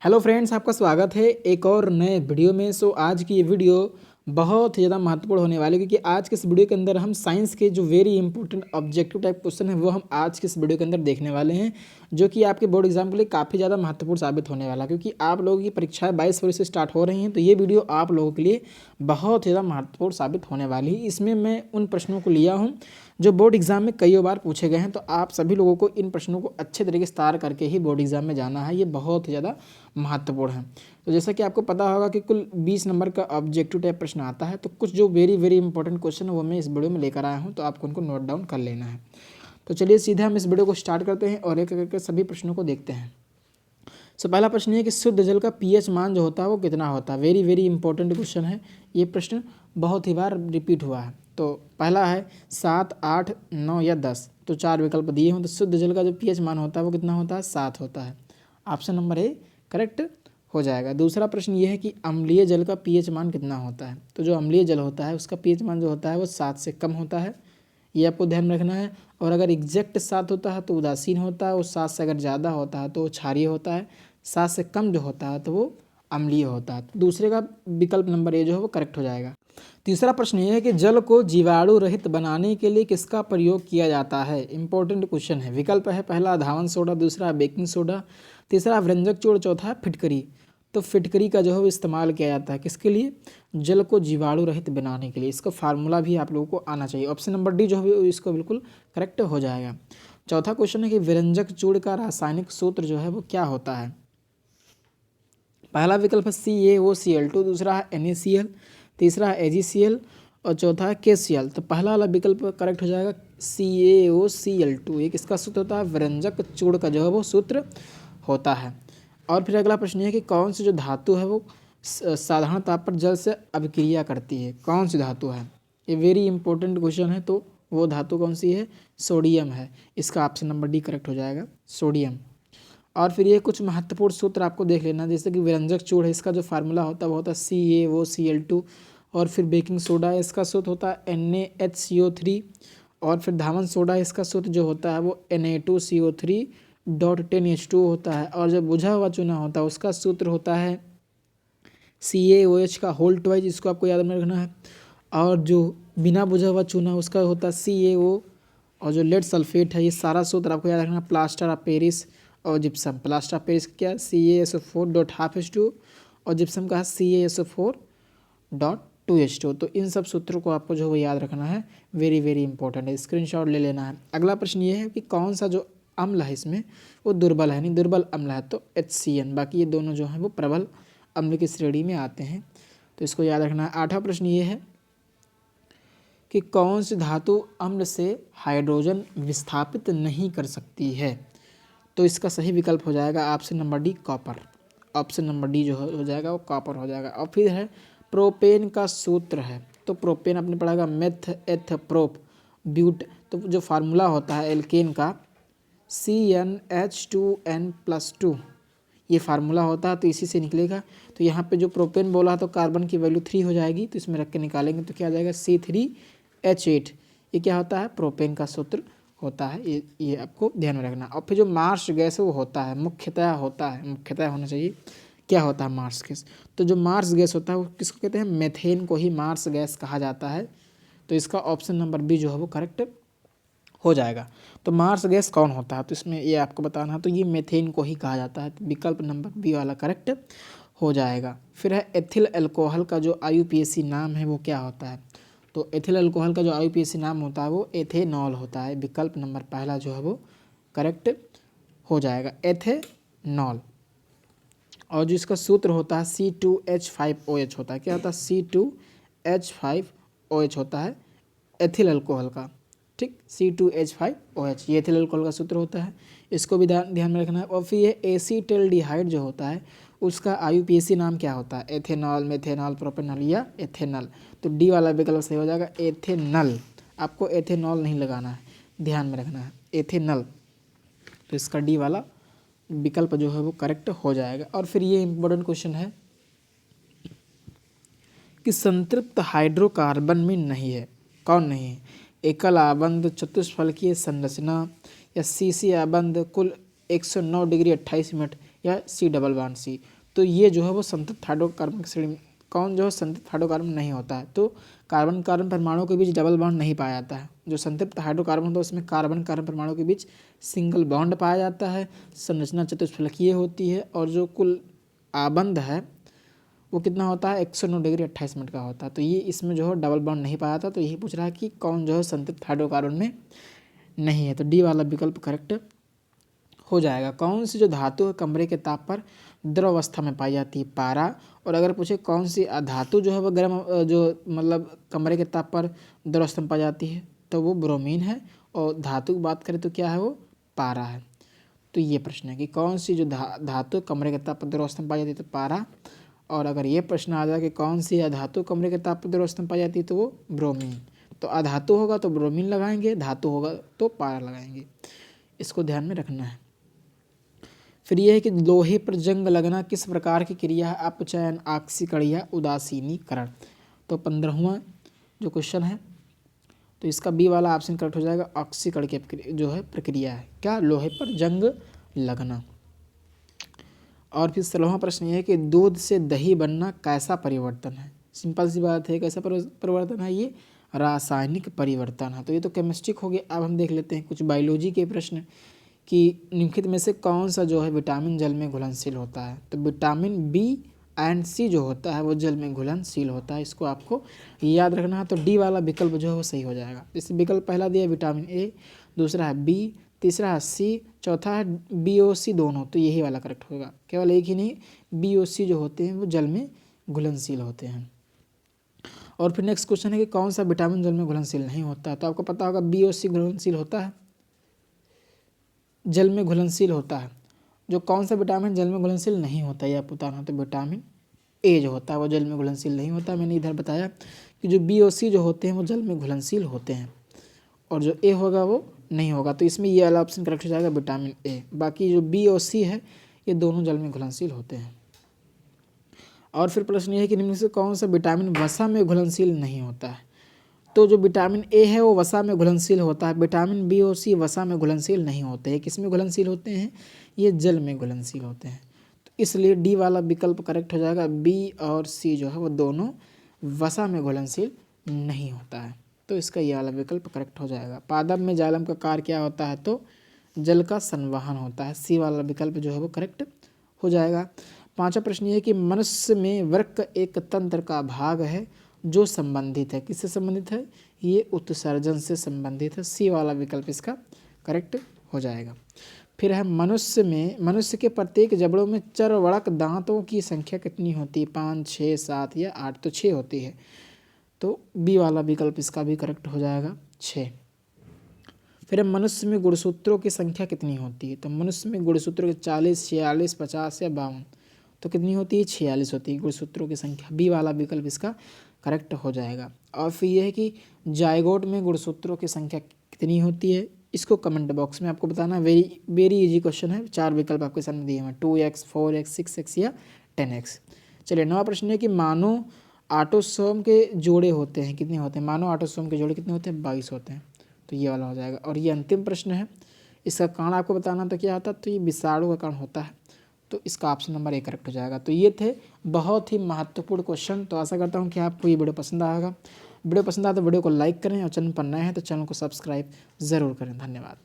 Hello friends, आपका स्वागत है एक और नए वीडियो में। आज की ये वीडियो बहुत ही ज़्यादा महत्वपूर्ण होने वाली है, क्योंकि आज के इस वीडियो के अंदर हम साइंस के जो very important objective type question है वो हम आज के इस वीडियो के अंदर देखने वाले हैं, जो कि आपके बोर्ड एग्जाम के लिए काफ़ी ज़्यादा महत्वपूर्ण साबित होने वाला है। क्योंकि आप लोगों की परीक्षाएं 22 फरवरी से स्टार्ट हो रही हैं, तो ये वीडियो आप लोगों के लिए बहुत ज़्यादा महत्वपूर्ण साबित होने वाली है। इसमें मैं उन प्रश्नों को लिया हूँ जो बोर्ड एग्जाम में कई बार पूछे गए हैं, तो आप सभी लोगों को इन प्रश्नों को अच्छे तरीके से तैयार करके ही बोर्ड एग्जाम में जाना है। ये बहुत ही ज़्यादा महत्वपूर्ण है। तो जैसा कि आपको पता होगा कि कुल 20 नंबर का ऑब्जेक्टिव टाइप प्रश्न आता है, तो कुछ जो वेरी वेरी इंपॉर्टेंट क्वेश्चन है वो मैं इस वीडियो में लेकर आया हूँ, तो आपको उनको नोट डाउन कर लेना है। तो चलिए सीधे हम इस वीडियो को स्टार्ट करते हैं और एक एक करके सभी प्रश्नों को देखते हैं। पहला प्रश्न है कि शुद्ध जल का पीएच मान जो होता है वो कितना होता है। वेरी वेरी इंपॉर्टेंट क्वेश्चन है, ये प्रश्न बहुत ही बार रिपीट हुआ है। तो पहला है 7, 8, 9 या 10। तो चार विकल्प दिए हों, तो शुद्ध जल का जो पीएच मान होता है वो कितना होता है, 7 होता है। ऑप्शन नंबर ए करेक्ट हो जाएगा। दूसरा प्रश्न ये है कि अम्लीय जल का पीएच मान कितना होता है। तो जो अम्लीय जल होता है उसका पीएच मान जो होता है वो 7 से कम होता है, ये आपको ध्यान में रखना है। और अगर एग्जैक्ट 7 होता है तो उदासीन होता है, और 7 से अगर ज़्यादा होता है तो वो क्षारीय होता है, 7 से कम जो होता है तो वो अम्लीय होता है। दूसरे का विकल्प नंबर ए जो है वो करेक्ट हो जाएगा। तीसरा प्रश्न ये है कि जल को जीवाणु रहित बनाने के लिए किसका प्रयोग किया जाता है। इंपॉर्टेंट क्वेश्चन है। विकल्प है पहला धावन सोडा, दूसरा बेकिंग सोडा, तीसरा व्यंजक चूर्ण, चौथा फिटकरी। तो फिटकरी का जो है वो इस्तेमाल किया जाता है किसके लिए, जल को जीवाणु रहित बनाने के लिए। इसका फार्मूला भी आप लोगों को आना चाहिए। ऑप्शन नंबर डी जो है इसको बिल्कुल करेक्ट हो जाएगा। चौथा क्वेश्चन है कि व्यंजक चूर्ण का रासायनिक सूत्र जो है वो क्या होता है। पहला विकल्प है CaOCl2, दूसरा है NaCl, तीसरा है AgCl और चौथा है KCl। तो पहला वाला विकल्प करेक्ट हो जाएगा CaOCl2। एक इसका सूत्र होता है, व्यंजक चूर्ण का जो है वो सूत्र होता है। और फिर अगला प्रश्न है कि कौन सी जो धातु है वो साधारण ताप पर जल से अभिक्रिया करती है। कौन सी धातु है, ये वेरी इंपॉर्टेंट क्वेश्चन है। तो वो धातु कौन सी है, सोडियम है। इसका ऑप्शन नंबर डी करेक्ट हो जाएगा, सोडियम। और फिर ये कुछ महत्वपूर्ण सूत्र आपको देख लेना, जैसे कि व्यंजक चूर्ण है, इसका जो फार्मूला होता है वो होता है CaOCl2। और फिर बेकिंग सोडा है, इसका सूत्र होता है NaHCO3। और फिर धावन सोडा है, इसका सूत्र जो होता है वो Na2CO3.10H2 होता है। और जो बुझा हुआ चूना होता है उसका सूत्र होता है CaOH का होल ट्वाइस, इसको आपको याद में रखना है। और जो बिना बुझा हुआ चूना उसका होता है CaO। और जो लेड सल्फेट है, ये सारा सूत्र आपको याद रखना है। प्लास्टर ऑफ पेरिस और जिप्सम, प्लास्टर ऑफ पेरिस क्या, CaSO4.12H2 और जिप्सम का है CaSO4.2H2। तो इन सब सूत्रों को आपको जो है वो याद रखना है, वेरी वेरी इंपॉर्टेंट है, स्क्रीनशॉट ले लेना है। अगला प्रश्न ये है कि कौन सा जो अम्ल है इसमें वो दुर्बल है, नहीं दुर्बल अम्ल है, तो HCN। बाकी ये दोनों जो हैं वो प्रबल अम्ल की श्रेणी में आते हैं, तो इसको याद रखना है। आठवां प्रश्न ये है कि कौन सी धातु अम्ल से हाइड्रोजन विस्थापित नहीं कर सकती है। तो इसका सही विकल्प हो जाएगा option number D, copper. Option number D जो हो जाएगा वो कॉपर हो जाएगा। और फिर है प्रोपेन का सूत्र है, तो प्रोपेन आपने पढ़ागा मेथ एथ प्रोप ब्यूट। तो जो फार्मूला होता है एल्केन का CnH2n+2, ये फार्मूला होता है, तो इसी से निकलेगा। तो यहाँ पे जो प्रोपेन बोला तो कार्बन की वैल्यू 3 हो जाएगी, तो इसमें रख के निकालेंगे तो क्या आ जाएगा C3H8। ये क्या होता है, प्रोपेन का सूत्र होता है। ये आपको ध्यान में रखना। और फिर जो मार्स गैस है वो होता है, मुख्यतः होना चाहिए, क्या होता है मार्स गैस। तो जो मार्स गैस होता है वो किसको कहते हैं, मेथेन को ही मार्स गैस कहा जाता है। तो इसका ऑप्शन नंबर बी जो है वो करेक्ट हो जाएगा। तो मार्स गैस कौन होता है, तो इसमें ये आपको बताना है, तो ये मेथेन को ही कहा जाता है। तो विकल्प नंबर बी वाला करेक्ट हो जाएगा। फिर है एथिल अल्कोहल का जो IUPAC नाम है वो क्या होता है। तो एथिल अल्कोहल का जो IUPAC नाम होता है वो एथेनॉल होता है। विकल्प नंबर पहला जो है वो करेक्ट हो जाएगा, एथेनॉल। और जो इसका सूत्र होता है C2H5OH होता है। क्या होता है, C2H5OH होता है एथिल अल्कोहल का, ठीक, C2H5OH ये एथिल अल्कोहल का सूत्र होता है। इसको भी ध्यान में रखना है। और फिर ये एसीटल्डिहाइड जो होता है उसका IUPAC नाम क्या होता है, एथेनॉल, मेथेनॉल, प्रोपेनॉल या एथेनल। तो डी वाला विकल्प सही हो जाएगा, एथेनल। आपको एथेनॉल नहीं लगाना है, ध्यान में रखना है, एथेनल। तो इसका डी वाला विकल्प जो है वो करेक्ट हो जाएगा। और फिर ये इंपॉर्टेंट क्वेश्चन है कि संतृप्त हाइड्रोकार्बन में नहीं है, कौन नहीं है। एकल आबंध, चतुष्फलकीय संरचना या CC आबंध, कुल 109 डिग्री 28 मिनट या सी डबल बॉन्ड सी। तो ये जो है वो संतृप्त हाइड्रोकार्बन की श्रेणी कौन जो है संतृप्त हाइड्रोकार्बन नहीं होता है। तो कार्बन कार्बन परमाणुओं के बीच डबल बॉन्ड नहीं पाया जाता है। जो संतृप्त हाइड्रोकार्बन होता है उसमें कार्बन कार्बन परमाणुओं के बीच सिंगल बॉन्ड पाया जाता है। संरचना चतुष्फलकीय होती है और जो कुल आबंध है वो कितना होता है 109 डिग्री 28 मिनट का होता है। तो ये इसमें जो है डबल बॉन्ड नहीं पाया था। तो यही पूछ रहा है कि कौन जो है संतृप्त हाइड्रोकार्बन में नहीं है। तो डी वाला विकल्प करेक्ट हो जाएगा। कौन सी जो धातु है कमरे के ताप पर द्रव अवस्था में पाई जाती है, पारा। और अगर पूछे कौन सी अधातु जो है वो गर्म जो मतलब कमरे के ताप पर द्रव अवस्था में पाई जाती है, तो वो ब्रोमीन है। और धातु की बात करें तो क्या है, वो पारा है। तो ये प्रश्न है कि कौन सी जो धातु कमरे के ताप पर द्रव अवस्था में पाई जाती है, तो पारा। और अगर ये प्रश्न आ जाए कि कौन सी अधातु कमरे के ताप पर द्रव अवस्था में पाई जाती है, तो वो ब्रोमीन। तो अधातु होगा तो ब्रोमीन लगाएंगे, धातु होगा तो पारा लगाएंगे। इसको ध्यान में रखना है। फिर यह है कि लोहे पर जंग लगना किस प्रकार की क्रिया है, अपचयन, आक्सीकरण या उदासीनीकरण। तो 15वां जो क्वेश्चन है तो इसका बी वाला ऑप्शन करेक्ट हो जाएगा। ऑक्सीकरण की जो है प्रक्रिया है क्या, लोहे पर जंग लगना। और फिर 16वां प्रश्न ये है कि दूध से दही बनना कैसा परिवर्तन है। सिंपल सी बात है, कैसा परिवर्तन है, ये रासायनिक परिवर्तन है। तो ये तो केमिस्ट्री हो गया। अब हम देख लेते हैं कुछ बायोलॉजी के प्रश्न कि निम्नलिखित में से कौन सा जो है विटामिन जल में घुलनशील होता है। तो विटामिन बी एंड सी जो होता है वो जल में घुलनशील होता है। इसको आपको याद रखना है। तो डी वाला विकल्प जो है वो सही हो जाएगा। जैसे विकल्प पहला दिया है विटामिन ए, दूसरा है बी, तीसरा है सी, चौथा है बी और सी दोनों। तो यही वाला करेक्ट होगा। केवल एक ही नहीं, बी और सी जो होते हैं वो जल में घुलनशील होते हैं। और फिर नेक्स्ट क्वेश्चन है कि कौन सा विटामिन जल में घुलनशील नहीं होता है। तो आपको पता होगा बी और सी घुलनशील होता है, जल में घुलनशील होता है। जो कौन सा विटामिन जल में घुलनशील नहीं होता है, यह बताना। तो विटामिन ए जो होता है वो जल में घुलनशील नहीं होता। मैंने इधर बताया कि जो बी और सी जो होते हैं वो जल में घुलनशील होते हैं, और जो ए होगा वो नहीं होगा। तो इसमें ये वाला ऑप्शन करेक्ट हो जाएगा, विटामिन ए। बाकी जो बी और सी है ये दोनों जल में घुलनशील होते हैं। और फिर प्रश्न ये है कि निम्न से कौन सा विटामिन वसा में घुलनशील नहीं होता है। तो जो विटामिन ए है वो वसा में घुलनशील होता है। विटामिन बी और सी वसा में घुलनशील नहीं होते हैं। किस में घुलनशील होते हैं, ये जल में घुलनशील होते हैं। तो इसलिए डी वाला विकल्प करेक्ट हो जाएगा। बी और सी जो है वो दोनों वसा में घुलनशील नहीं होता है। तो इसका ये वाला विकल्प करेक्ट हो जाएगा। पादप में जाइलम का कार्य क्या होता है, तो जल का संवहन होता है। सी वाला विकल्प जो है वो करेक्ट हो जाएगा। 5वां प्रश्न ये है कि मनुष्य में वृक्क एक तंत्र का भाग है जो संबंधित है। किससे संबंधित है, ये उत्सर्जन से संबंधित है। सी वाला विकल्प इसका करेक्ट हो जाएगा। फिर है मनुष्य के प्रत्येक जबड़ों में चरवड़क दांतों की संख्या कितनी होती है, 5, 6, 7 या 8। तो 6 होती है। तो बी वाला विकल्प इसका भी करेक्ट हो जाएगा, 6। फिर मनुष्य में गुणसूत्रों की संख्या कितनी होती है। तो मनुष्य में गुणसूत्रों की 40, 46, 50 या 52। तो कितनी होती है, 46 होती है गुणसूत्रों की संख्या। बी वाला विकल्प इसका करेक्ट हो जाएगा। और फिर यह है कि जायगोट में गुणसूत्रों की संख्या कितनी होती है, इसको कमेंट बॉक्स में आपको बताना। वेरी इजी क्वेश्चन है। 4 विकल्प आपके सामने दिए हैं, 2x, 4x, 6x या 10x। चलिए 9वां प्रश्न है कि मानो ऑटोसोम के जोड़े होते हैं, कितने होते हैं। मानो ऑटोसोम के जोड़े कितने होते हैं, 22 होते हैं। तो ये वाला हो जाएगा। और ये अंतिम प्रश्न है, इसका कारण आपको बताना। तो क्या होता है, तो ये विषाणु का कारण होता है। तो इसका ऑप्शन नंबर 1 करेक्ट हो जाएगा। तो ये थे बहुत ही महत्वपूर्ण क्वेश्चन। तो आशा करता हूँ कि आपको ये वीडियो पसंद आएगा। वीडियो पसंद आया तो वीडियो को लाइक करें, और चैनल पर नए हैं तो चैनल को सब्सक्राइब ज़रूर करें। धन्यवाद।